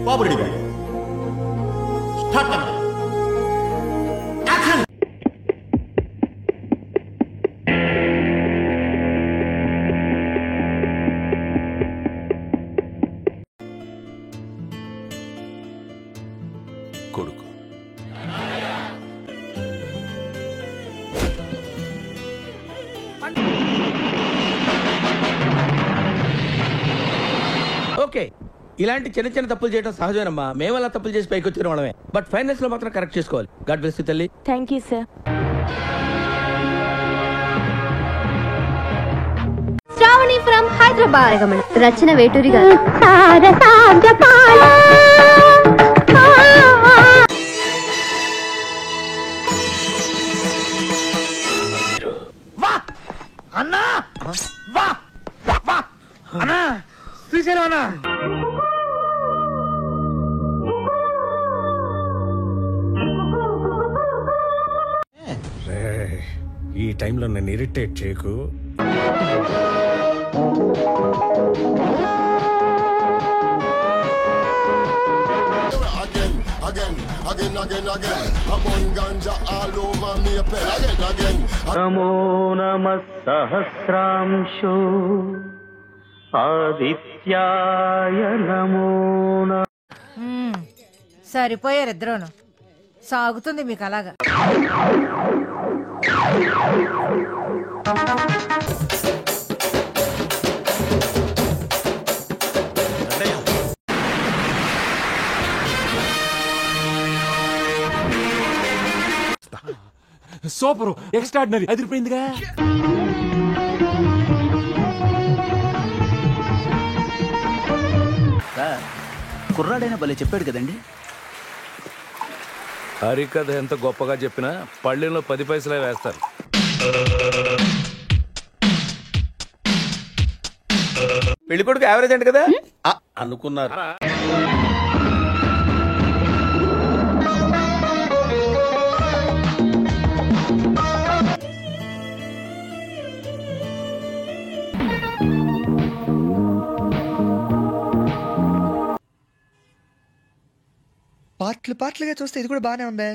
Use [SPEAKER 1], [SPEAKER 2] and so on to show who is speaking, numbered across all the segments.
[SPEAKER 1] బాబు ready గారు start camera action.
[SPEAKER 2] కొడుకు
[SPEAKER 3] okay, ఇలాంటి చిన్న చిన్న తప్పులు చేయడం సహజమేనమ్మా. మేము అలా తప్పులు చేసి పైకి వచ్చిన వాళ్ళమే. బట్ ఫైనల్స్ లో మాత్రం కరెక్ట్ చేసుకోవాలి. గాడ్ బ్లెస్ యు తల్లి.
[SPEAKER 4] Thank you sir.
[SPEAKER 5] Sravani from Hyderabad. Rachana Veturi గారు.
[SPEAKER 3] అన్నా వా వా అన్నా శ్రీశైలం అన్నా.
[SPEAKER 2] ఈ టైంలో నన్ను ఇరిటేట్ చేయకు.
[SPEAKER 6] నమో నమః సహస్రాంశో ఆదిత్యాయ నమో నమః.
[SPEAKER 7] సరిపోయారు ఇద్దరును. సాగుతుంది మీకు అలాగా.
[SPEAKER 2] సూపర్, ఎక్స్ట్రాడినరీ, అదిరిపోయిందిగా.
[SPEAKER 8] సార్, కుర్రాడైనా భలే చెప్పాడు కదండి.
[SPEAKER 2] హరికథ ఎంత గొప్పగా చెప్పినా పళ్ళెంలో 10 పైసలే వేస్తారు.
[SPEAKER 3] పెళ్లి కొడుకు యావరేజ్ అంట కదా అనుకున్నారు.
[SPEAKER 9] పార్ట్లుగా చూస్తే ఇది కూడా బానే ఉందే.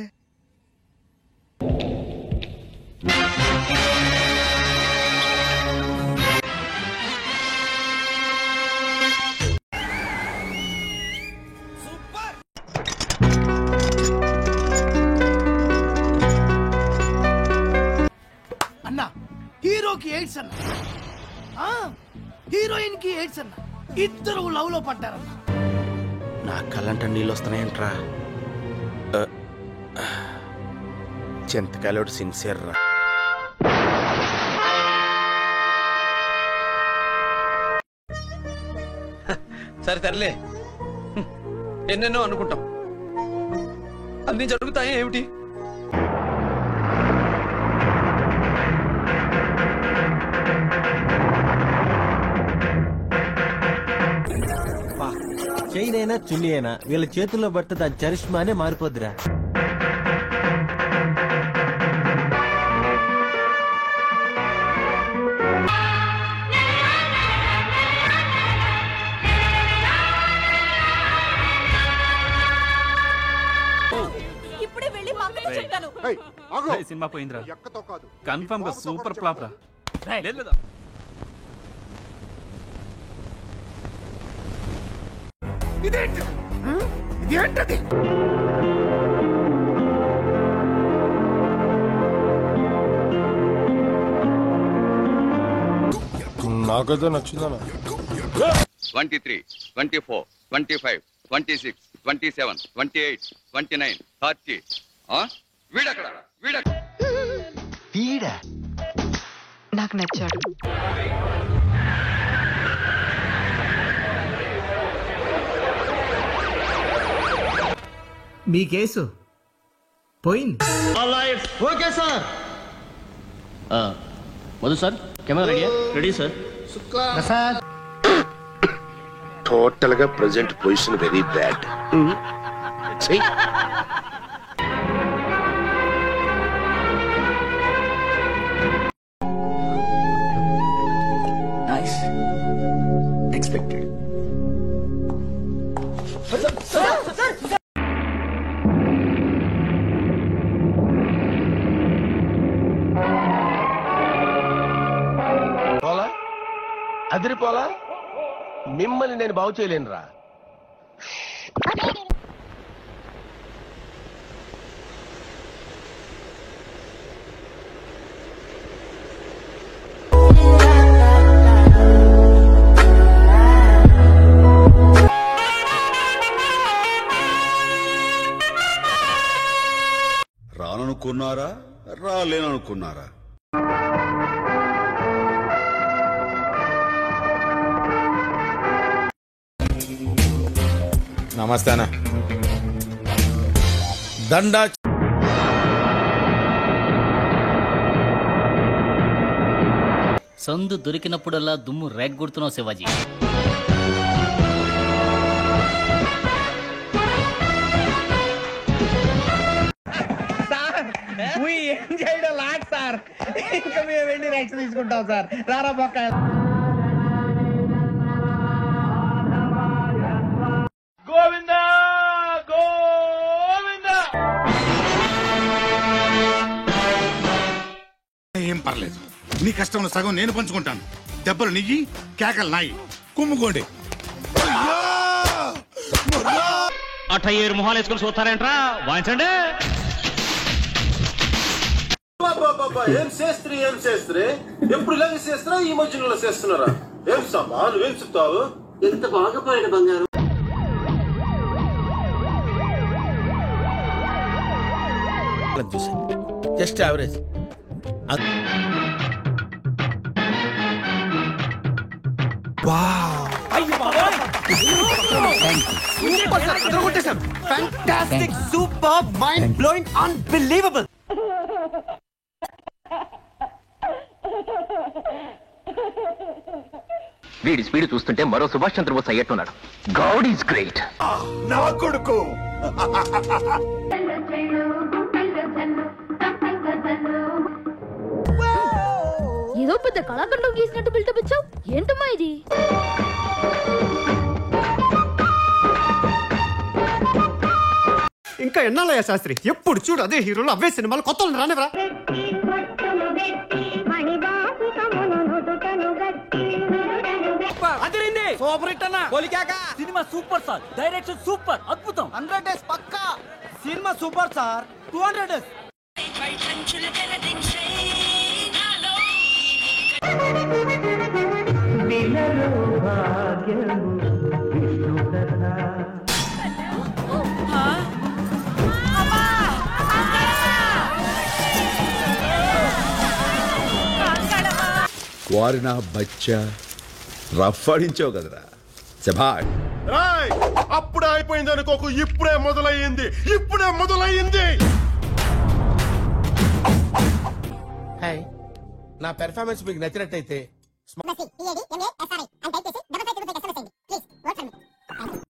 [SPEAKER 10] అన్నా, హీరోకి ఎయిడ్స్ అన్న, హీరోయిన్ కి ఎయిడ్స్ అన్న, ఇద్దరు లవ్ లో పడ్డారన్న.
[SPEAKER 3] నా కళ్ళంట నీళ్ళు వస్తున్నాయంట్రా. చింతకాయలోడు సిన్సియర్ రా. సరే తరలే, ఎన్నెన్నో అనుకుంటాం, అన్ని జరుగుతాయి ఏమిటి?
[SPEAKER 11] చైన్ అయినా చున్నీ అయినా వీళ్ళ చేతుల్లో పడితే దాని చరిష్మానే మారిపోద్దిరా.
[SPEAKER 6] సినిమా పోయిందిరా, కన్ఫర్మ్ గా సూపర్ ఫ్లాప్ రా.
[SPEAKER 10] ఇదేంటది?
[SPEAKER 2] నాకైతే నచ్చిందన్న.
[SPEAKER 12] 23, 24, 25, 26, 27, 28, 29, 30. వీడక్కడ
[SPEAKER 8] వీడా
[SPEAKER 4] నాకు నచ్చాడు.
[SPEAKER 10] మీ కేసు పోయింది.
[SPEAKER 6] Okay sir.
[SPEAKER 8] వద్దు sir, camera ready? Ready sir.
[SPEAKER 10] Prasad,
[SPEAKER 1] total గా present position very bad.
[SPEAKER 8] Nice, expected.
[SPEAKER 1] పోలా అదిరిపోలా మిమ్మల్ని నేను బాగు చేయలేనురా.
[SPEAKER 9] రాననుకున్నారా రాలేననుకున్నారా?
[SPEAKER 11] నమస్తే అన్న. దండా
[SPEAKER 8] సందు దొరికినప్పుడల్లా దుమ్ము రేగ్గొడుతున్నావు శివాజీ.
[SPEAKER 3] ఏం చేయడం లాట్ సార్. ఇంకా మేము వెళ్ళి రైట్స్ తీసుకుంటాం సార్. రారా బొక్క. గోవిందా గోవిందా.
[SPEAKER 9] ఏం పర్లేదు, నీ కష్టంలో సగం నేను పంచుకుంటాను. దెబ్బలు నియ్యి, కేకలు నాయి. కుమ్ముకోండి.
[SPEAKER 8] 87 మొహాలు వేసుకుని చూస్తారేంట్రా? వాయించండి.
[SPEAKER 1] ఏం చేస్త్రీ ఏం చేస్త్రీ, ఎప్పుడు ఇలాగే చేస్తారా? ఈ మధ్యలో చేస్తున్నారా? ఏం సామా నువ్వేం చెప్తావు? ఎంత బాగా పోయిన బంగారం.
[SPEAKER 3] Just average.
[SPEAKER 10] Fantastic, super, mind blowing, unbelievable.
[SPEAKER 8] వీడి స్పీడ్ చూస్తుంటే మరో సుభాష్ చంద్రబోస్ అయ్యట్టున్నాడు. God is great.
[SPEAKER 9] నా కొడుకు
[SPEAKER 5] ఏదో పెద్ద కళాఖండం గీసినట్టు బిల్డప్ ఇచ్చావు. ఏంటమ్మా ఇది?
[SPEAKER 10] ఇంకా ఎన్నాళ్ళయ్యా శాస్త్రి, ఎప్పుడు చూడు అదే హీరోలు, అవే సినిమాలు, కొత్త రానివరా?
[SPEAKER 3] సూపర్ హిట్ అన్న.
[SPEAKER 8] Cinema super sir, direction super, అద్భుతం.
[SPEAKER 10] 100 days పక్కా. Cinema super sir. 200 days.
[SPEAKER 9] వారి నా బచ్చా రఫ్ ఆడించావు కదరా. శభాష్.
[SPEAKER 1] అప్పుడే అయిపోయింది అనుకోకు, ఇప్పుడే మొదలయ్యింది, ఇప్పుడే మొదలయ్యింది.
[SPEAKER 3] హాయ్, నా పెర్ఫార్మెన్స్ మీకు నచ్చినట్టయితే